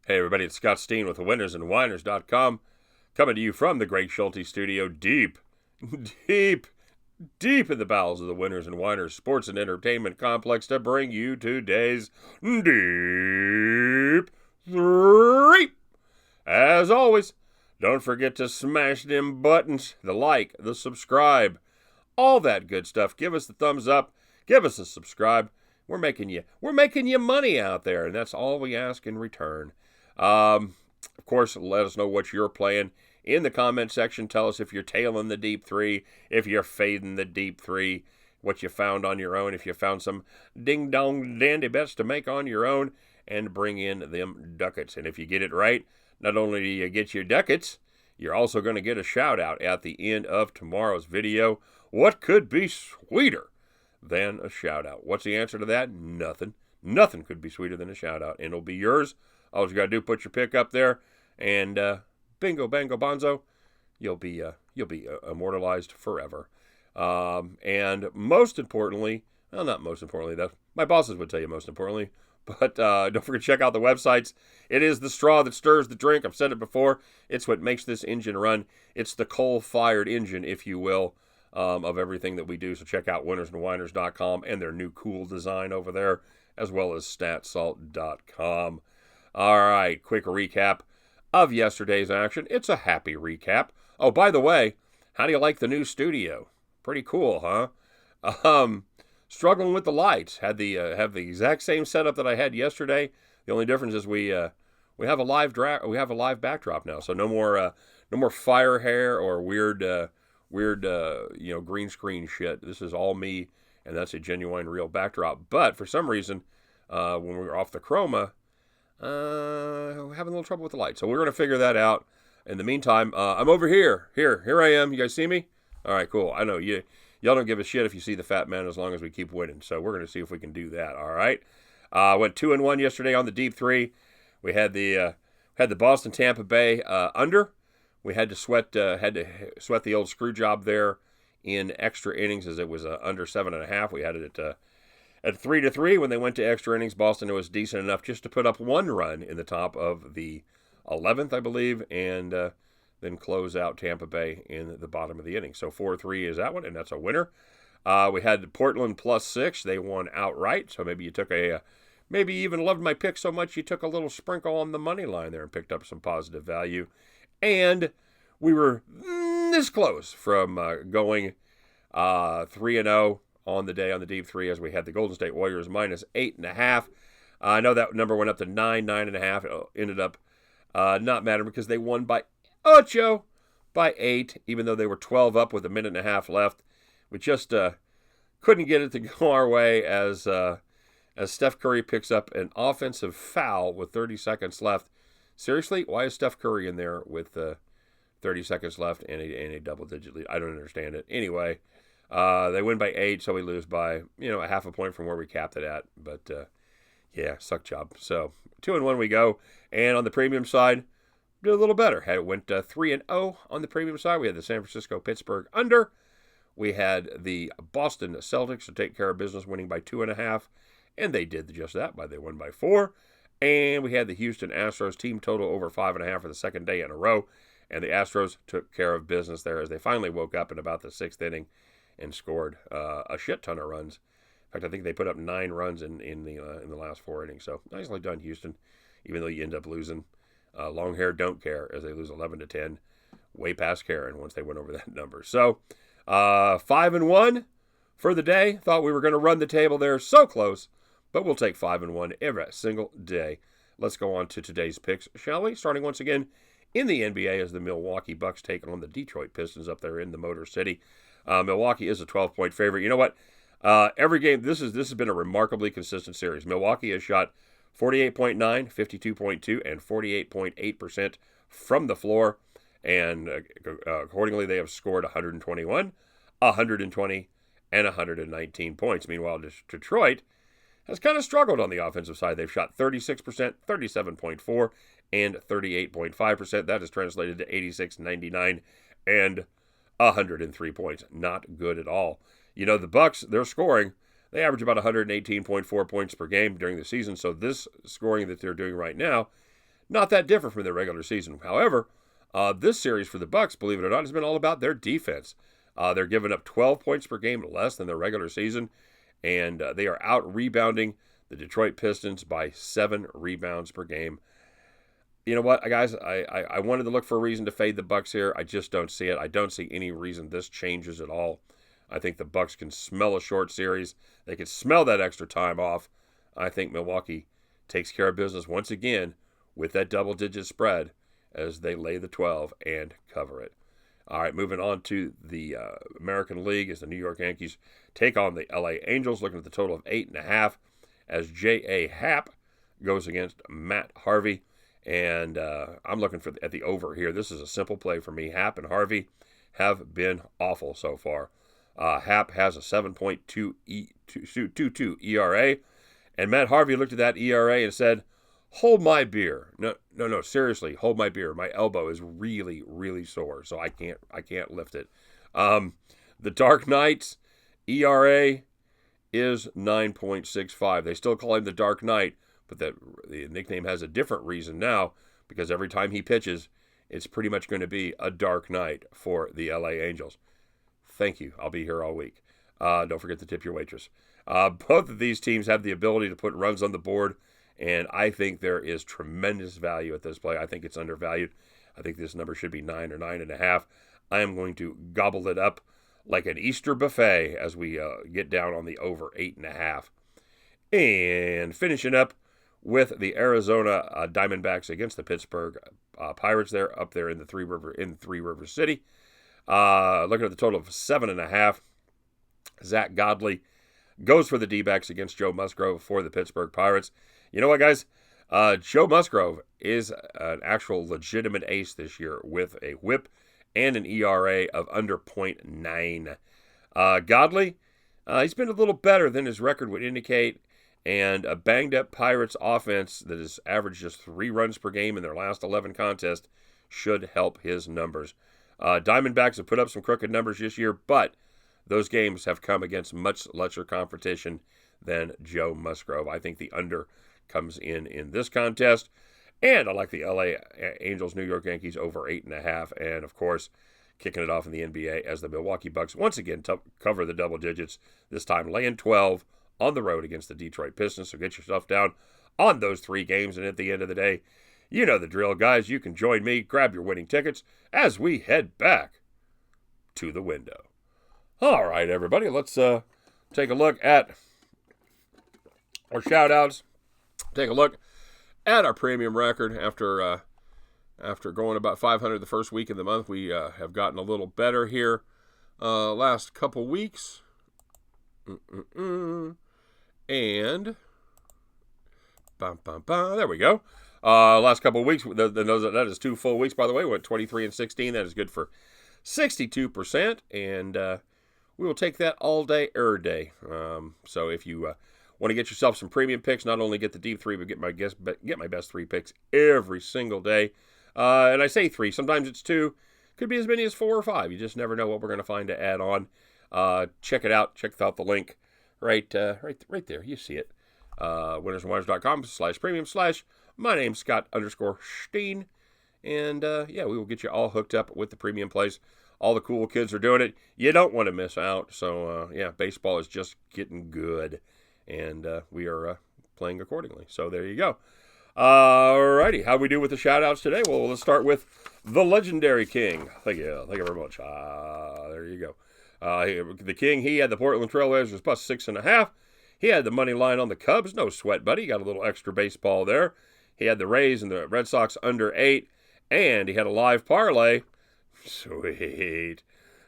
Hey everybody, it's Scott Steen with the winnersandwhiners.com, coming to you from the Greg Schulte studio deep, deep in the bowels of the Winners and Whiners Sports and Entertainment Complex to bring you today's Deep 3. As always, don't forget to smash them buttons, the like, the subscribe, all that good stuff. Give us the thumbs up, give us a subscribe. We're making you money out there, and that's all we ask in return. Of course, let us know what you're playing in the comment section. Tell us if you're tailing the Deep 3, if you're fading the Deep 3, what you found on your own, if you found some ding-dong dandy bets to make on your own, and bring in them ducats. And if you get it right, not only do you get your ducats, you're also going to get a shout-out at the end of tomorrow's video. What could be sweeter than a shout-out? What's the answer to that? Nothing. Nothing could be sweeter than a shout-out, and it'll be yours. All you got to do, put your pick up there, and bingo, bango, bonzo, you'll be immortalized forever. And most importantly, well, not most importantly, though, my bosses would tell you most importantly, but don't forget to check out the websites. It is the straw that stirs the drink. I've said it before. It's what makes this engine run. It's the coal-fired engine, if you will, of everything that we do. So check out winnersandwhiners.com and their new cool design over there, as well as statsalt.com. All right, quick recap of yesterday's action. It's a happy recap. Oh, by the way, how do you like the new studio? Pretty cool, huh? Struggling with the lights. Have the exact same setup that I had yesterday. The only difference is we have a live backdrop now, so no more fire hair or weird green screen shit. This is all me, and that's a genuine real backdrop. But for some reason, when we were off the chroma, having a little trouble with the light. So we're going to figure that out. In the meantime, I'm over here. Here I am. You guys see me? All right, cool. I know y'all don't give a shit if you see the fat man as long as we keep winning. So we're going to see if we can do that. All right. Went 2-1 yesterday on the Deep 3. We had the Boston Tampa Bay under. We had to sweat the old screw job there in extra innings as it was under 7.5. We had it at 3-3 when they went to extra innings. Boston was decent enough just to put up one run in the top of the 11th, I believe, and then close out Tampa Bay in the bottom of the inning. So 4-3 is that one, and that's a winner. We had Portland +6. They won outright. So maybe you took maybe you even loved my pick so much you took a little sprinkle on the money line there and picked up some positive value. And we were this close from going 3-0 on the day on the Deep 3 as we had the Golden State Warriors -8.5. I know that number went up to 9.5. It ended up not mattering because they won by 8, even though they were 12 up with a minute and a half left. We just couldn't get it to go our way as Steph Curry picks up an offensive foul with 30 seconds left. Seriously, why is Steph Curry in there with 30 seconds left and a double-digit lead? I don't understand it. Anyway, they win by 8, so we lose by a half a point from where we capped it at. But yeah, suck job. So 2-1 we go, and on the premium side, did a little better. It went 3-0 on the premium side. We had the San Francisco Pittsburgh under. We had the Boston Celtics to take care of business, winning by 2.5, and they did just that. They won by 4. And we had the Houston Astros team total over 5.5 for the second day in a row. And the Astros took care of business there as they finally woke up in about the 6th inning and scored a shit ton of runs. In fact, I think they put up 9 runs in the last 4 innings. So nicely done, Houston, even though you end up losing. Long hair don't care as they lose 11-10, way past caring once they went over that number. So 5-1 for the day. Thought we were going to run the table there. So close. But we'll take 5-1 every single day. Let's go on to today's picks, shall we? Starting once again in the NBA as the Milwaukee Bucks take on the Detroit Pistons up there in the Motor City. Milwaukee is a 12-point favorite. You know what? Every game, this has been a remarkably consistent series. Milwaukee has shot 48.9, 52.2, and 48.8% from the floor. And accordingly, they have scored 121, 120, and 119 points. Meanwhile, Detroit has kind of struggled on the offensive side. They've shot 36%, 37.4%, and 38.5%. That is translated to 86, 99, and 103 points. Not good at all. The Bucks, they're scoring. They average about 118.4 points per game during the season. So this scoring that they're doing right now, not that different from the regular season. However, this series for the Bucks, believe it or not, has been all about their defense. They're giving up 12 points per game less than their regular season, and they are out-rebounding the Detroit Pistons by 7 rebounds per game. You know what, guys? I wanted to look for a reason to fade the Bucks here. I just don't see it. I don't see any reason this changes at all. I think the Bucks can smell a short series. They can smell that extra time off. I think Milwaukee takes care of business once again with that double-digit spread as they lay the 12 and cover it. All right, moving on to the American League as the New York Yankees take on the LA Angels, looking at the total of 8.5 as J.A. Happ goes against Matt Harvey. And I'm looking at the over here. This is a simple play for me. Happ and Harvey have been awful so far. Happ has a 7.22 ERA. And Matt Harvey looked at that ERA and said, hold my beer. No, seriously, hold my beer. My elbow is really, really sore, so I can't lift it. The Dark Knight's ERA is 9.65. They still call him the Dark Knight, but the nickname has a different reason now, because every time he pitches, it's pretty much going to be a dark night for the LA Angels. Thank you. I'll be here all week. Don't forget to tip your waitress. Both of these teams have the ability to put runs on the board, and I think there is tremendous value at this play. I think it's undervalued. I think this number should be 9 or 9.5. I am going to gobble it up like an Easter buffet as we get down on the over 8.5. And finishing up with the Arizona Diamondbacks against the Pittsburgh Pirates. They're up there in the Three River City. Looking at the total of 7.5. Zach Godley goes for the D-backs against Joe Musgrove for the Pittsburgh Pirates. You know what, guys? Joe Musgrove is an actual legitimate ace this year with a whip and an ERA of under 0.9. Godley, he's been a little better than his record would indicate. And a banged-up Pirates offense that has averaged just 3 runs per game in their last 11 contests should help his numbers. Diamondbacks have put up some crooked numbers this year, but those games have come against much lesser competition than Joe Musgrove. I think the under comes in this contest. And I like the LA Angels, New York Yankees over 8.5. And, of course, kicking it off in the NBA as the Milwaukee Bucks once again cover the double digits, this time laying 12 on the road against the Detroit Pistons. So get yourself down on those 3 games. And at the end of the day, you know the drill, guys. You can join me, grab your winning tickets as we head back to the window. All right, everybody, let's take a look at our shout-outs. Take a look at our premium record. After going about 500 the first week of the month, we have gotten a little better here last couple weeks. And there we go. Last couple of weeks, that is 2 full weeks, by the way. Went 23 and 16. That is good for 62%, and we will take that all day, every day. So if you want to get yourself some premium picks, not only get the Deep-3, but get my best 3 picks every single day. And I say 3, sometimes it's 2, could be as many as 4 or 5. You just never know what we're going to find to add on. Check it out. Check out the link right there. You see it. winnersandwiners.com/premium/ my name's Scott_Steen. And we will get you all hooked up with the premium plays. All the cool kids are doing it. You don't want to miss out. So baseball is just getting good, and we are playing accordingly. So there you go. Alrighty, how we do with the shout outs today? Well, let's start with the legendary King. Thank you very much. There you go. The King, he had the Portland Trailblazers plus 6.5. He had the money line on the Cubs. No sweat, buddy. He got a little extra baseball there. He had the Rays and the Red Sox under 8. And he had a live parlay. Sweet.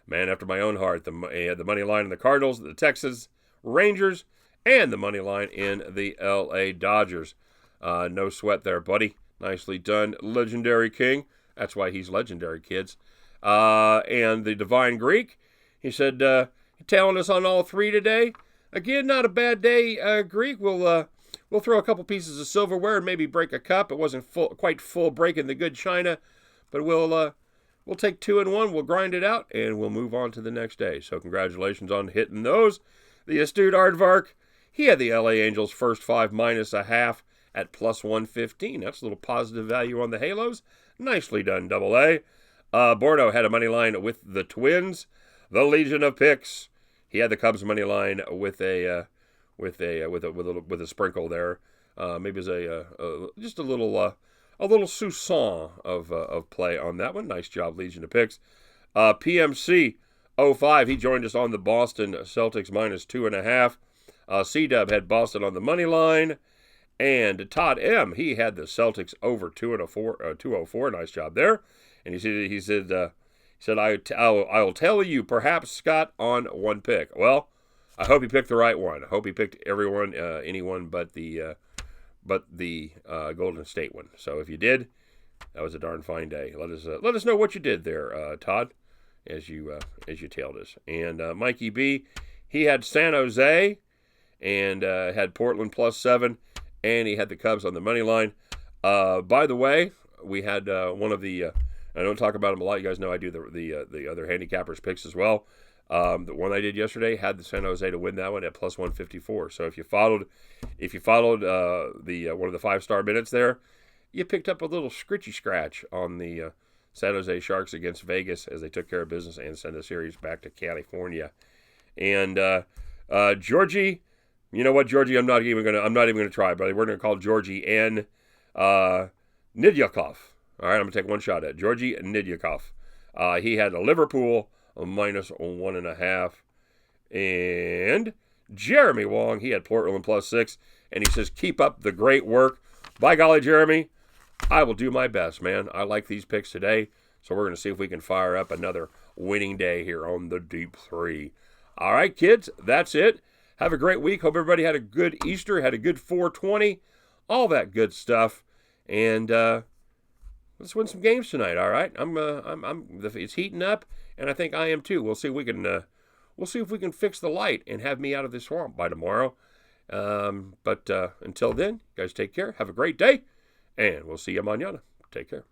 Man after my own heart. He had the money line in the Cardinals, the Texas Rangers, and the money line in the LA Dodgers. No sweat there, buddy. Nicely done, legendary King. That's why he's legendary, kids. And the Divine Greek, he said, tailing us on all 3 today. Again, not a bad day, Greek. We'll throw a couple pieces of silverware and maybe break a cup. It wasn't quite full breaking the good china, but we'll take 2 and 1. We'll grind it out, and we'll move on to the next day. So congratulations on hitting those. The astute Aardvark, he had the LA Angels first 5 minus a half, at plus 115. That's a little positive value on the Halos. Nicely done, Double A. Bordeaux had a money line with the Twins. The Legion of Picks. He had the Cubs money line with a sprinkle there. Maybe as just a little soupçon of play on that one. Nice job, Legion of Picks. PMC 05. He joined us on the Boston Celtics minus 2.5. C-Dub had Boston on the money line. And Todd M, he had the Celtics over 204. Nice job there. And he said, I'll tell you, perhaps Scott on one pick. Well, I hope he picked the right one. I hope he picked anyone but the Golden State one. So if you did, that was a darn fine day. Let us know what you did there, Todd, as you tailed us. And Mikey B, he had San Jose and had Portland plus 7. And he had the Cubs on the money line. By the way, we had one of the. I don't talk about them a lot. You guys know I do the other handicappers picks as well. The one I did yesterday had the San Jose to win that one at plus 154. So if you followed the one of the 5-star minutes there, you picked up a little scritchy scratch on the San Jose Sharks against Vegas as they took care of business and sent the series back to California. And Georgie. You know what, Georgie? I'm not even gonna try, but we're gonna call Georgie N. Nidyakov. All right, I'm gonna take one shot at Georgie Nidyakov. He had a Liverpool minus 1.5, and Jeremy Wong, he had Portland plus 6, and he says keep up the great work. By golly, Jeremy, I will do my best, man. I like these picks today, so we're gonna see if we can fire up another winning day here on the Deep-3. All right, kids, that's it. Have a great week. Hope everybody had a good Easter, had a good 420, all that good stuff. And let's win some games tonight. All right, it's heating up, and I think I am too. We'll see if we can fix the light and have me out of this swamp by tomorrow. But until then, guys, take care. Have a great day, and we'll see you mañana. Take care.